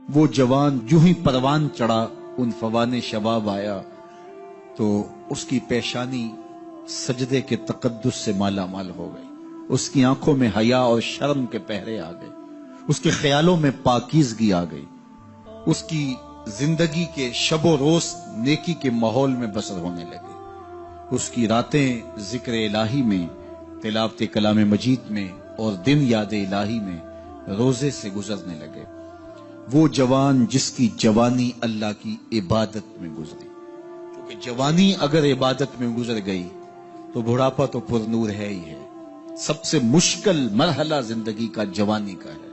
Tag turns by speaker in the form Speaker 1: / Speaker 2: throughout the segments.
Speaker 1: وہ جوان جو ہی پروان چڑھا ان فوان شباب آیا تو اس کی پیشانی سجدے کے تقدس سے مالا مال ہو گئی، اس کی آنکھوں میں حیا اور شرم کے پہرے آ گئے، اس کے خیالوں میں پاکیزگی آ گئی، اس کی زندگی کے شب و روز نیکی کے ماحول میں بسر ہونے لگے، اس کی راتیں ذکر الہی میں، تلاوت کلام مجید میں اور دن یاد الہی میں روزے سے گزرنے لگے۔ وہ جوان جس کی جوانی اللہ کی عبادت میں گزری، کیونکہ جوانی اگر عبادت میں گزر گئی تو بڑھاپا تو پر نور ہے ہی ہے۔ سب سے مشکل مرحلہ زندگی کا جوانی کا ہے۔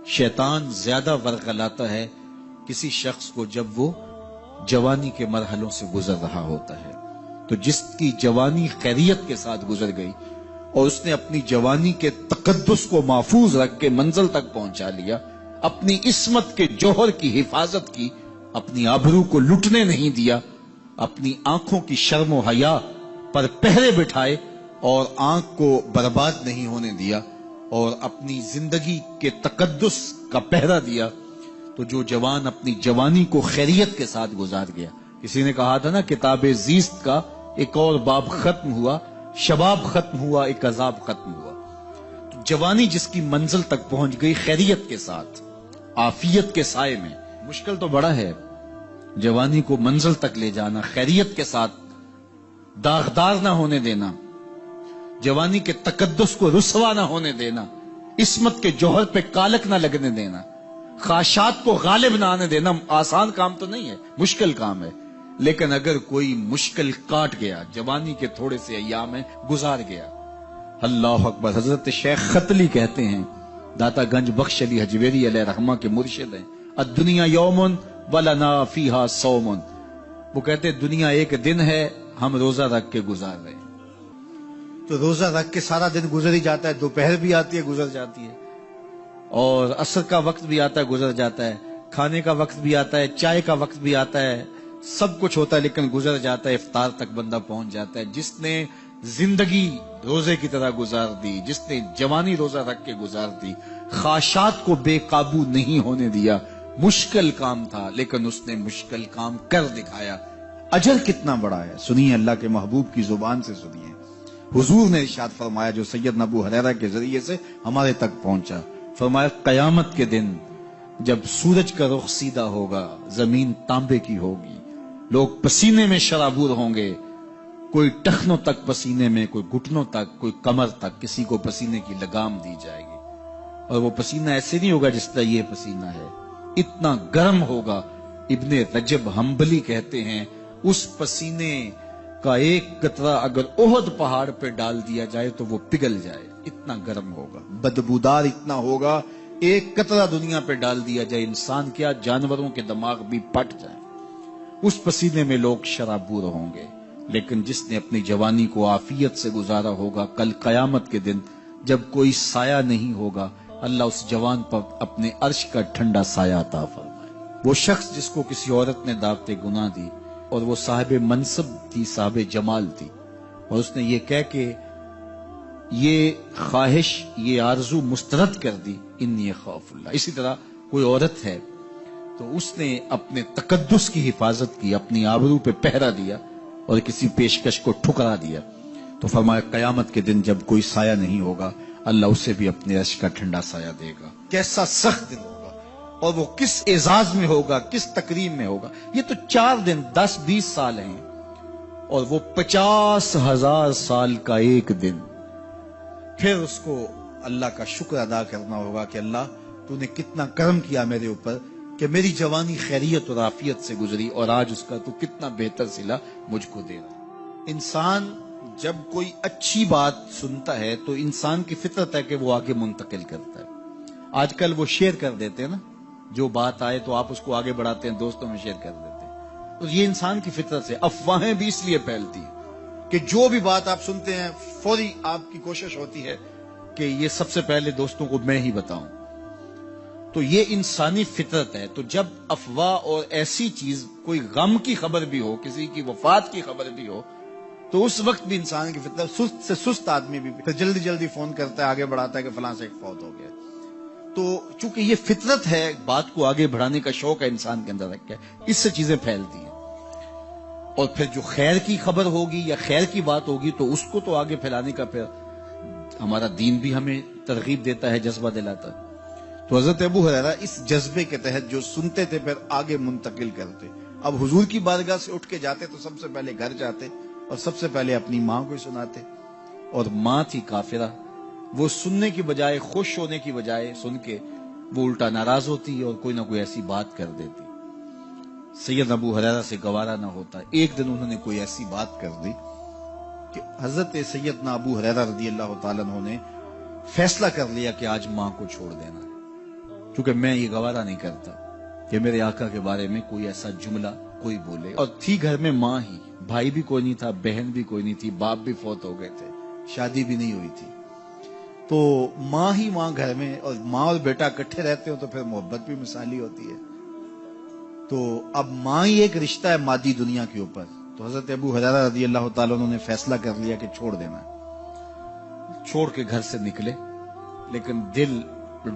Speaker 1: شیطان زیادہ ورغلاتا ہے کسی شخص کو جب وہ جوانی کے مرحلوں سے گزر رہا ہوتا ہے۔ تو جس کی جوانی خیریت کے ساتھ گزر گئی اور اس نے اپنی جوانی کے تقدس کو محفوظ رکھ کے منزل تک پہنچا لیا، اپنی عصمت کے جوہر کی حفاظت کی، اپنی آبرو کو لٹنے نہیں دیا، اپنی آنکھوں کی شرم و حیا پر پہرے بٹھائے اور آنکھ کو برباد نہیں ہونے دیا اور اپنی زندگی کے تقدس کا پہرا دیا، تو جو جوان اپنی جوانی کو خیریت کے ساتھ گزار گیا۔ کسی نے کہا تھا نا، کتاب زیست کا ایک اور باب ختم ہوا، شباب ختم ہوا، ایک عذاب ختم ہوا۔ تو جوانی جس کی منزل تک پہنچ گئی خیریت کے ساتھ، عافیت کے سائے میں۔ مشکل تو بڑا ہے جوانی کو منزل تک لے جانا، خیریت کے ساتھ، داغدار نہ ہونے دینا، جوانی کے تقدس کو رسوا نہ ہونے دینا، عصمت کے جوہر پہ کالک نہ لگنے دینا، خواہشات کو غالب نہ آنے دینا۔ آسان کام تو نہیں ہے، مشکل کام ہے، لیکن اگر کوئی مشکل کاٹ گیا، جوانی کے تھوڑے سے ایام میں گزار گیا۔ اللہ اکبر۔ حضرت شیخ ختلی کہتے ہیں، داتا گنج بخش علی حجویری علیہ رحمہ کے مرشد ہیں، الدنیا یوم ولنا فیہا صوم۔ وہ کہتے ہیں دنیا ایک دن ہے، ہم روزہ رکھ کے گزار رہے ہیں۔ تو روزہ رکھ کے سارا دن گزر ہی جاتا ہے، دوپہر بھی آتی ہے گزر جاتی ہے، اور عصر کا وقت بھی آتا ہے گزر جاتا ہے، کھانے کا وقت بھی آتا ہے، چائے کا وقت بھی آتا ہے، سب کچھ ہوتا ہے لیکن گزر جاتا ہے، افطار تک بندہ پہنچ جاتا ہے۔ جس نے زندگی روزے کی طرح گزار دی، جس نے جوانی روزہ رکھ کے گزار دی، خواہشات کو بے قابو نہیں ہونے دیا، مشکل کام تھا لیکن اس نے مشکل کام کر دکھایا۔ اجر کتنا بڑا ہے، سنیے اللہ کے محبوب کی زبان سے سنیے۔ حضور نے ارشاد فرمایا جو سید ابو ہریرہ کے ذریعے سے ہمارے تک پہنچا، فرمایا قیامت کے دن جب سورج کا رخ سیدھا ہوگا، زمین تانبے کی ہوگی، لوگ پسینے میں شرابور ہوں گے، کوئی ٹخنوں تک پسینے میں، کوئی گھٹنوں تک، کوئی کمر تک، کسی کو پسینے کی لگام دی جائے گی، اور وہ پسینہ ایسے نہیں ہوگا جس طرح یہ پسینہ ہے، اتنا گرم ہوگا۔ ابن رجب حنبلی کہتے ہیں اس پسینے کا ایک قطرہ اگر احد پہاڑ پہ ڈال دیا جائے تو وہ پگھل جائے، اتنا گرم ہوگا، بدبودار اتنا ہوگا، ایک قطرہ دنیا پہ ڈال دیا جائے، انسان کیا جانوروں کے دماغ بھی پھٹ جائیں، اس پسینے میں لوگ شرابور ہوں گے۔ لیکن جس نے اپنی جوانی کو عافیت سے گزارا ہوگا، کل قیامت کے دن جب کوئی سایہ نہیں ہوگا، اللہ اس جوان پر اپنے عرش کا ٹھنڈا سایہ عطا فرمائے۔ وہ شخص جس کو کسی عورت نے دعوت گناہ دی اور وہ صاحب منصب تھی، صاحب جمال تھی، اور اس نے یہ کہہ کے یہ خواہش، یہ آرزو مسترد کر دی، انی خاف اللہ۔ اسی طرح کوئی عورت ہے تو اس نے اپنے تقدس کی حفاظت کی، اپنی آبرو پہ پہرا دیا اور کسی پیشکش کو ٹھکرا دیا، تو فرمایا قیامت کے دن جب کوئی سایہ نہیں ہوگا، اللہ اسے بھی اپنے عرش کا ٹھنڈا سایہ دے گا۔ کیسا سخت دن ہوگا، اور وہ کس اعزاز میں ہوگا، کس تکریم میں ہوگا۔ یہ تو 4 دن 10-20 سال ہیں، اور وہ 50,000 سال کا ایک دن۔ پھر اس کو اللہ کا شکر ادا کرنا ہوگا کہ اللہ تو نے کتنا کرم کیا میرے اوپر کہ میری جوانی خیریت اور عافیت سے گزری، اور آج اس کا تو کتنا بہتر صلہ مجھ کو دے رہا۔ انسان جب کوئی اچھی بات سنتا ہے تو انسان کی فطرت ہے کہ وہ آگے منتقل کرتا ہے۔ آج کل وہ شیئر کر دیتے ہیں نا، جو بات آئے تو آپ اس کو آگے بڑھاتے ہیں، دوستوں میں شیئر کر دیتے ہیں۔ تو یہ انسان کی فطرت سے افواہیں بھی اس لیے پھیلتی ہیں کہ جو بھی بات آپ سنتے ہیں فوری آپ کی کوشش ہوتی ہے کہ یہ سب سے پہلے دوستوں کو میں ہی بتاؤں۔ تو یہ انسانی فطرت ہے۔ تو جب افواہ اور ایسی چیز، کوئی غم کی خبر بھی ہو، کسی کی وفات کی خبر بھی ہو، تو اس وقت بھی انسان کی فطرت، سست سے سست آدمی بھی پھر جلدی جلدی فون کرتا ہے، آگے بڑھاتا ہے کہ فلاں سے ایک فوت ہو گیا۔ تو چونکہ یہ فطرت ہے، بات کو آگے بڑھانے کا شوق ہے انسان کے اندر رکھا ہے، اس سے چیزیں پھیلتی ہیں، اور پھر جو خیر کی خبر ہوگی یا خیر کی بات ہوگی تو اس کو تو آگے پھیلانے کا پھر ہمارا دین بھی ہمیں ترغیب دیتا ہے، جذبہ دلاتا ہے۔ تو حضرت ابو ہریرہ اس جذبے کے تحت جو سنتے تھے پھر آگے منتقل کرتے۔ اب حضور کی بارگاہ سے اٹھ کے جاتے تو سب سے پہلے گھر جاتے اور سب سے پہلے اپنی ماں کو سناتے، اور ماں تھی کافرہ، وہ سننے کی بجائے، خوش ہونے کی بجائے سن کے وہ الٹا ناراض ہوتی اور کوئی نہ کوئی ایسی بات کر دیتی۔ سید ابو ہریرہ سے گوارا نہ ہوتا، ایک دن انہوں نے کوئی ایسی بات کر دی کہ حضرت سیدنا ابو ہریرہ رضی اللہ تعالیٰ عنہ نے فیصلہ کر لیا کہ آج ماں کو چھوڑ دینا ہے، کیونکہ میں یہ گوارا نہیں کرتا کہ میرے آقا کے بارے میں کوئی ایسا جملہ کوئی بولے۔ اور تھی گھر میں ماں ہی، بھائی بھی کوئی نہیں تھا، بہن بھی کوئی نہیں تھی، باپ بھی فوت ہو گئے تھے، شادی بھی نہیں ہوئی تھی، تو ماں ہی ماں گھر میں، اور ماں اور بیٹا اکٹھے رہتے ہو تو پھر محبت بھی مثالی ہوتی ہے۔ تو اب ماں ہی ایک رشتہ ہے مادی دنیا کے اوپر، تو حضرت ابو ہریرہ رضی اللہ تعالیٰ عنہ نے فیصلہ کر لیا کہ چھوڑ دینا ہے۔ چھوڑ کے گھر سے نکلے، لیکن دل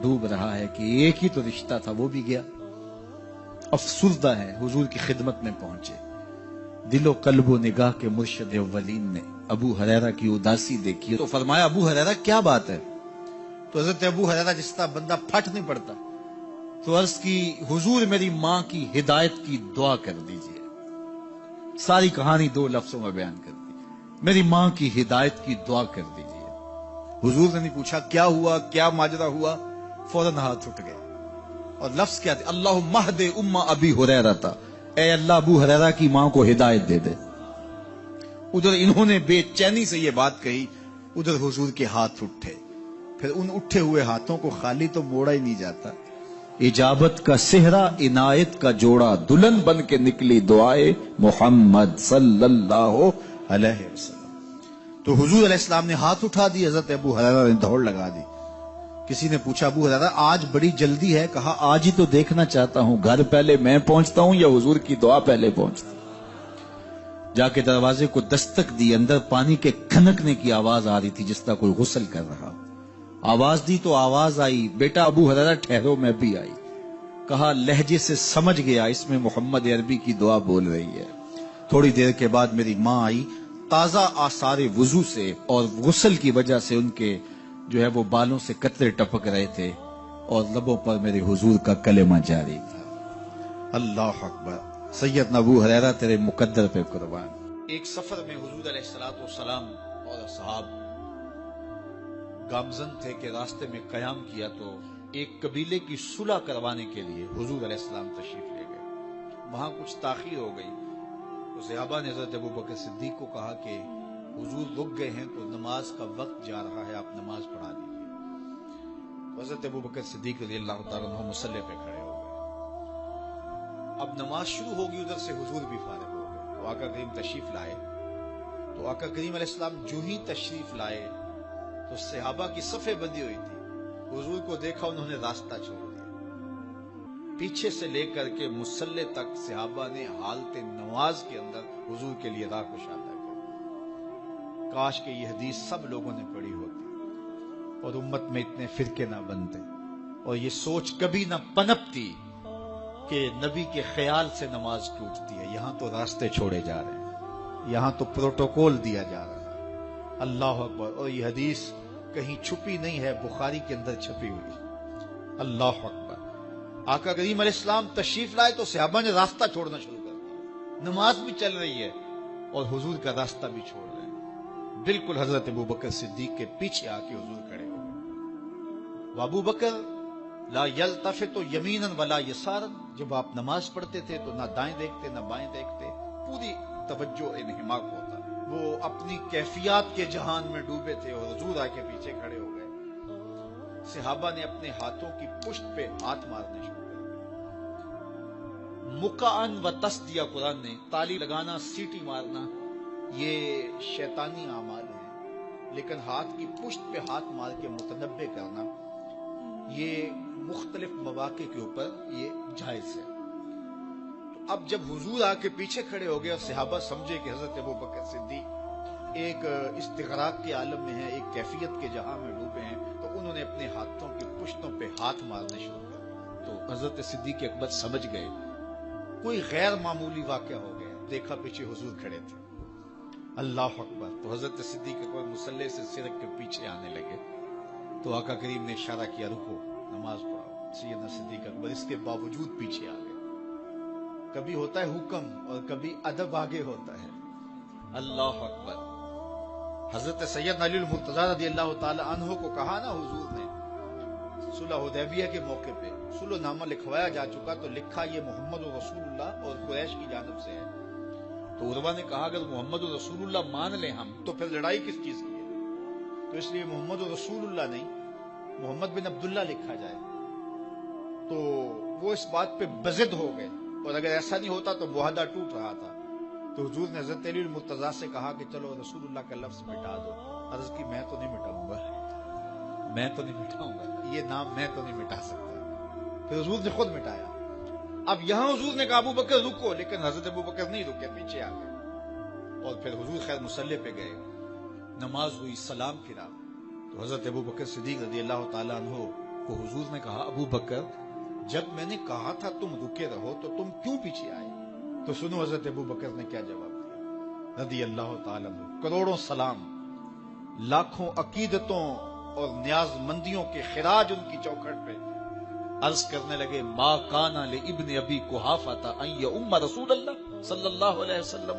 Speaker 1: ڈوب رہا ہے کہ ایک ہی تو رشتہ تھا، وہ بھی گیا۔ افسردہ ہے، حضور کی خدمت میں پہنچے، دل و قلب و نگاہ کے مرشد اولین نے ابو ہریرہ کی اداسی دیکھی تو فرمایا ابو ہریرہ کیا بات ہے؟ تو حضرت ابو ہریرہ جس طرح بندہ پھٹ نہیں پڑتا، تو عرض کی حضور میری ماں کی ہدایت کی دعا کر دیجئے۔ ساری کہانی 2 لفظوں میں بیان کر دی، میری ماں کی ہدایت کی دعا کر دیجئے۔ حضور نے نہیں پوچھا کیا ہوا، کیا ماجرا ہوا، فوراً ہاتھ اٹھ گئے، اور لفظ کیا تھے؟ اللہم اہد ام ابی ہریرہ تھا، اے اللہ ابو ہریرہ کی ماں کو ہدایت دے دے۔ ادھر انہوں نے بے چینی سے یہ بات کہی، ادھر حضور کے ہاتھ اٹھے، پھر ان اٹھے ہوئے ہاتھوں کو خالی تو موڑا ہی نہیں جاتا، اجابت کا صحرا عنایت کا جوڑا، دلہن بن کے نکلی دعائے محمد صلی اللہ علیہ وسلم۔ تو حضور علیہ السلام نے ہاتھ اٹھا دی، حضرت ابو ہریرہ نے دوڑ لگا دی۔ کسی نے پوچھا ابو ہریرہ آج بڑی جلدی ہے؟ کہا آج ہی تو دیکھنا چاہتا ہوں، گھر پہلے میں پہنچتا ہوں یا حضور کی دعا پہلے پہنچتی؟ جا کے دروازے کو دستک دی، اندر پانی کے کھنکنے کی آواز آ رہی تھی جس طرح کوئی غسل کر رہا۔ آواز دی تو آواز آئی، بیٹا ابو ہریرہ ٹھہرو، میں بھی آئی۔ کہا لہجے سے سمجھ گیا اس میں محمد عربی کی دعا بول رہی ہے۔ تھوڑی دیر کے بعد میری ماں آئی، تازہ آثار وضو سے اور غسل کی وجہ سے ان کے جو ہے وہ بالوں سے قطرے ٹپک رہے تھے، اور لبوں پر میرے حضور کا کلمہ جاری تھا۔ اللہ اکبر، سیدنا ابو ہریرہ تیرے مقدر پہ قربان۔ ایک سفر میں حضور علیہ الصلوۃ والسلام اور اصحاب گامزن تھے کہ راستے میں قیام کیا، تو ایک قبیلے کی صلح کروانے کے لیے حضور علیہ السلام تشریف لے گئے۔ وہاں کچھ تاخیر ہو گئی تو صحابہ نے حضرت ابوبکر صدیق کو کہا کہ حضور رک گئے ہیں تو نماز کا وقت جا رہا ہے، آپ نماز پڑھا دیجیے۔ حضرت ابوبکر صدیق رضی اللہ تعالیٰ عنہ مصلی پہ کھڑے ہو گئے۔ اب نماز شروع ہوگی، ادھر سے حضور بھی فارغ ہو گئے، تو آقا کریم تشریف لائے۔ تو آقا کریم علیہ السلام جو ہی تشریف لائے تو صحابہ کی صفیں بندی ہوئی تھی، حضور کو دیکھا انہوں نے راستہ چھوڑ دیا۔ پیچھے سے لے کر کے مصلی تک صحابہ نے حالت نماز کے اندر حضور کے لیے راہ کشادہ کر۔ کاش کہ یہ حدیث سب لوگوں نے پڑھی ہوتی اور امت میں اتنے فرقے نہ بنتے، اور یہ سوچ کبھی نہ پنپتی کہ نبی کے خیال سے نماز ٹوٹتی ہے۔ یہاں تو راستے چھوڑے جا رہے ہیں، یہاں تو پروٹوکول دیا جا رہا ہے۔ اللہ اکبر، اور یہ حدیث کہیں چھپی نہیں ہے، بخاری کے اندر چھپی ہوئی۔ اللہ اکبر، آقا کریم علیہ السلام تشریف لائے تو صحابہ نے راستہ چھوڑنا شروع کر دیا، نماز بھی چل رہی ہے اور حضور کا راستہ بھی چھوڑ رہے ہیں۔ بالکل حضرت ابوبکر صدیق کے پیچھے آ کے حضور کھڑے ہو گئے۔ وابو بکر لا یلتفت یمینا ولا یسارا، جب آپ نماز پڑھتے تھے تو نہ دائیں دیکھتے نہ بائیں دیکھتے، پوری توجہ انہماک ہوتا، وہ اپنی کیفیات کے جہان میں ڈوبے تھے، اور حضور آ کے پیچھے کھڑے ہو گئے۔ صحابہ نے اپنے ہاتھوں کی پشت پہ ہاتھ مارنے شروع کر دیے۔ مکعن و تصدیہ، قرآن نے تالی لگانا، سیٹی مارنا، یہ شیطانی اعمال ہیں، لیکن ہاتھ کی پشت پہ ہاتھ مار کے متنبع کرنا یہ مختلف مواقع کے اوپر یہ جائز ہے۔ تو اب جب حضور آ کے پیچھے کھڑے ہو گئے اور صحابہ سمجھے کہ حضرت ابوبکر صدیق ایک استغراق کے عالم میں ہیں، ایک کیفیت کے جہاں میں ڈوبے ہیں، تو انہوں نے اپنے ہاتھوں کے پشتوں پہ ہاتھ مارنے شروع کر، تو حضرت صدیق اکبر سمجھ گئے کوئی غیر معمولی واقعہ ہو گیا. دیکھا پیچھے حضور کھڑے تھے. اللہ اکبر. تو حضرت صدیق اکبر مصلی سے سرک کے پیچھے آنے لگے. تو آقا کریم نے اشارہ کیا رکو نماز پڑھاؤ. سیدنا صدیق اکبر اس کے باوجود پیچھے آ گئے. کبھی ہوتا ہے حکم اور کبھی ادب آگے ہوتا ہے. اللہ اکبر. حضرت سیدنا علی المرتضیٰ رضی اللہ تعالی عنہ کو کہا نا حضور نے صلح حدیبیہ کے موقع پہ صلح نامہ لکھوایا جا چکا تو لکھا یہ محمد رسول اللہ اور قریش کی جانب سے ہے. تو عروہ نے کہا اگر محمد رسول اللہ مان لیں ہم تو پھر لڑائی کس چیز کی ہے؟ تو اس لیے محمد رسول اللہ نہیں محمد بن عبداللہ لکھا جائے. تو وہ اس بات پہ بضد ہو گئے اور اگر ایسا نہیں ہوتا تو معاہدہ ٹوٹ رہا تھا. تو حضور نے حضرت علی المرتضیٰ سے کہا کہ چلو رسول اللہ کا لفظ مٹا دو. عرض کی میں تو نہیں مٹاؤں گا یہ نام میں تو نہیں مٹا سکتا. پھر حضور نے خود مٹایا. اب یہاں حضور نے کہا ابو بکر رکو، لیکن حضرت ابو بکر نہیں رکے، پیچھے آ گئے. اور پھر حضور خیر مصلی پہ گئے. نماز ہوئی، سلام پھرا. تو حضرت ابو بکر صدیق رضی اللہ تعالیٰ عنہ کو حضور نے کہا ابو بکر جب میں نے کہا تھا تم رکے رہو تو تم کیوں پیچھے آئے؟ تو سنو حضرت ابو بکر نے کیا جواب دیا رضی اللہ تعالیٰ عنہ. کروڑوں سلام، لاکھوں عقیدتوں اور نیاز مندیوں کے خراج ان کی چوکھٹ پہ عرض کرنے لگے ما کان لابن ابی قحافہ ان یؤم رسول اللہ صلی اللہ علیہ وسلم.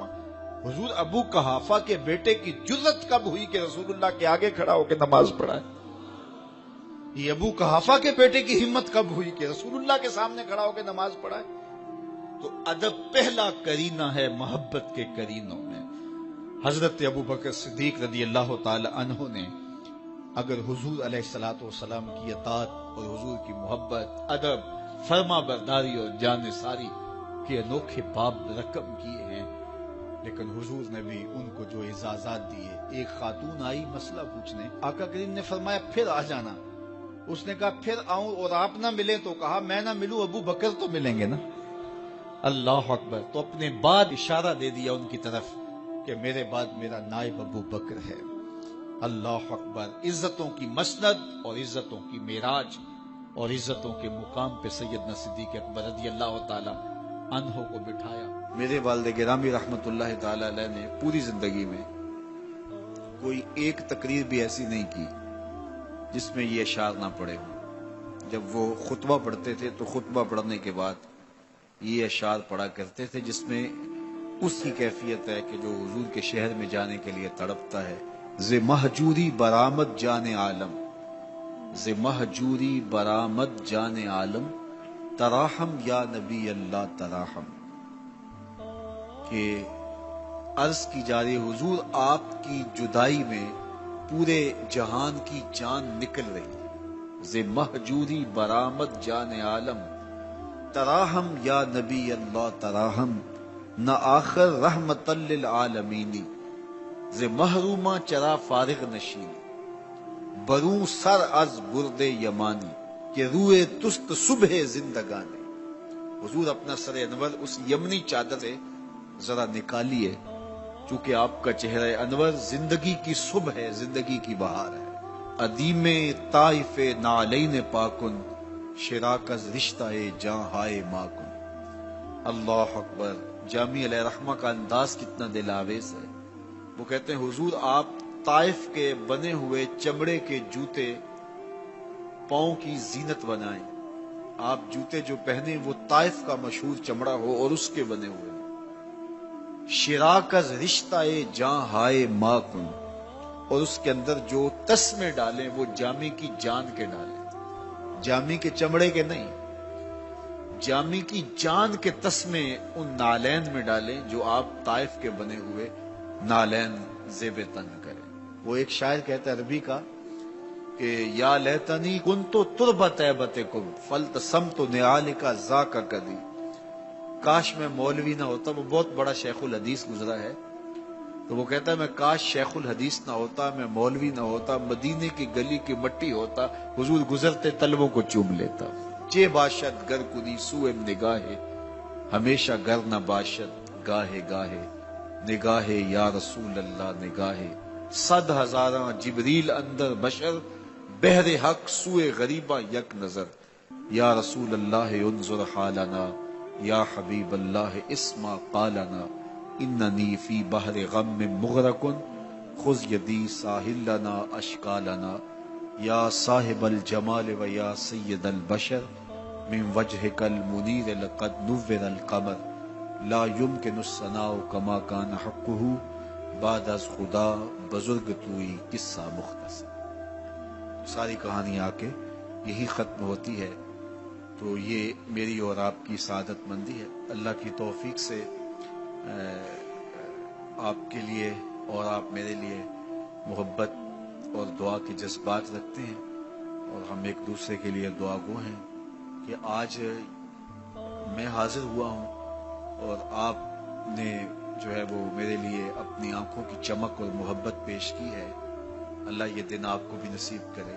Speaker 1: حضور ابو قحافہ کے بیٹے کی جرت کب ہوئی کہ رسول اللہ کے آگے کھڑا ہو کے نماز پڑھائے؟ یہ ابو قحافہ کے بیٹے کی ہمت کب ہوئی کہ رسول اللہ کے سامنے کھڑا ہو کے نماز پڑھائے؟ تو ادب پہلا کرینہ ہے محبت کے کرینوں میں. حضرت ابو بکر صدیق رضی اللہ تعالی عنہ نے اگر حضور علیہ الصلوۃ والسلام کی اطاعت اور حضور کی محبت، ادب، فرما برداری اور جان ساری کے انوکھے باب رقم کیے ہیں، لیکن حضور نے بھی ان کو جو اعزازات دیے. ایک خاتون آئی مسئلہ پوچھنے، آقا کریم نے فرمایا پھر آ جانا. اس نے کہا پھر آؤں اور آپ نہ ملیں؟ تو کہا میں نہ ملوں ابو بکر تو ملیں گے نا. اللہ اکبر. تو اپنے بعد اشارہ دے دیا ان کی طرف کہ میرے بعد میرا نائب ابو بکر ہے. اللہ اکبر. عزتوں کی مسند اور عزتوں کی معراج اور عزتوں کے مقام پہ سیدنا صدیق اکبر رضی اللہ تعالی عنہ کو بٹھایا. میرے والد گرامی رحمت اللہ تعالی علیہ نے پوری زندگی میں کوئی ایک تقریر بھی ایسی نہیں کی جس میں یہ اشعار نہ پڑے ہوں. جب وہ خطبہ پڑھتے تھے تو خطبہ پڑھنے کے بعد یہ اشعار پڑھا کرتے تھے جس میں اس کی کیفیت ہے کہ جو حضور کے شہر میں جانے کے لیے تڑپتا ہے. ز مہجوری برآمد جان عالم، ز مہجوری برآمد جان عالم، تراہم یا نبی اللہ تراہم. کہ عرض کی جا رہی حضور آپ کی جدائی میں پورے جہان کی جان نکل رہی. ز مہجوری برآمد جان عالم، تراہم یا نبی اللہ تراہم، نہ آخر رحمت للعالمین. ز محرومہ چرا فارغ نشین، بروں سر از برد یمانی، کہ روئے تست صبح زندگانی. حضور اپنا سر انور اس یمنی چادر سے ذرا نکالیے، چونکہ آپ کا چہرہ انور زندگی کی صبح ہے، زندگی کی بہار ہے. ادیم طائف نعلین پاکن، شراکز رشتہ جاں ہائے ماکن. اللہ اکبر. جامی علیہ رحمہ کا انداز کتنا دل آویز ہے. وہ کہتے ہیں حضور آپ طائف کے بنے ہوئے چمڑے کے جوتے پاؤں کی زینت بنائیں. آپ جوتے جو پہنے وہ طائف کا مشہور چمڑا ہو اور اس کے بنے ہوئے. شراکز رشتہ جاں ہائے ماکن، اور اس کے اندر جو تسمے ڈالیں وہ جامی کی جان کے ڈالیں، جامی کے چمڑے کے نہیں. جامی کی جان کے تسمے ان نالین میں ڈالیں جو آپ طائف کے بنے ہوئے نالین زیب تن کریں. وہ ایک شاعر کہتا ہے عربی کا کہ یا لیتنی کنتو تربت ایبتکم فلتسمت نعالک ذاک کدی. کاش میں مولوی نہ ہوتا. وہ بہت بڑا شیخ الحدیث گزرا ہے تو وہ کہتا ہے میں کاش شیخ الحدیث نہ ہوتا، میں مولوی نہ ہوتا، مدینے کی گلی کی مٹی ہوتا، حضور گزرتے طلبوں کو چوم لیتا. چے باشد گر کنی سوئے نگاہے، ہمیشہ گر نہ باشد گاہے گاہے، نگاہے یا رسول اللہ نگاہے. 100,000 جبریل اندر بشر، بہر حق سوئے غریبہ یک نظر، یا رسول اللہ انظر حالنا، یا حبیب اللہ اسما قالنا، اننی فی بحر غم مغرق خذ یدی ساحل لنا اشکالنا، یا صاحب الجمال و یا سید البشر من وجهک المنیر لقد نور القمر، لا يمكن الثناء كما كان حقه بعد از خدا بزرگ توئی قصہ مختصر۔ ساری کہانی آ کے یہی ختم ہوتی ہے۔ تو یہ میری اور آپ کی سعادت مندی ہے۔ اللہ کی توفیق سے آپ کے لیے اور آپ میرے لیے محبت اور دعا کے جذبات رکھتے ہیں، اور ہم ایک دوسرے کے لیے دعا گو ہیں کہ آج میں حاضر ہوا ہوں اور آپ نے جو ہے وہ میرے لیے اپنی آنکھوں کی چمک اور محبت پیش کی ہے۔ اللہ یہ دن آپ کو بھی نصیب کرے۔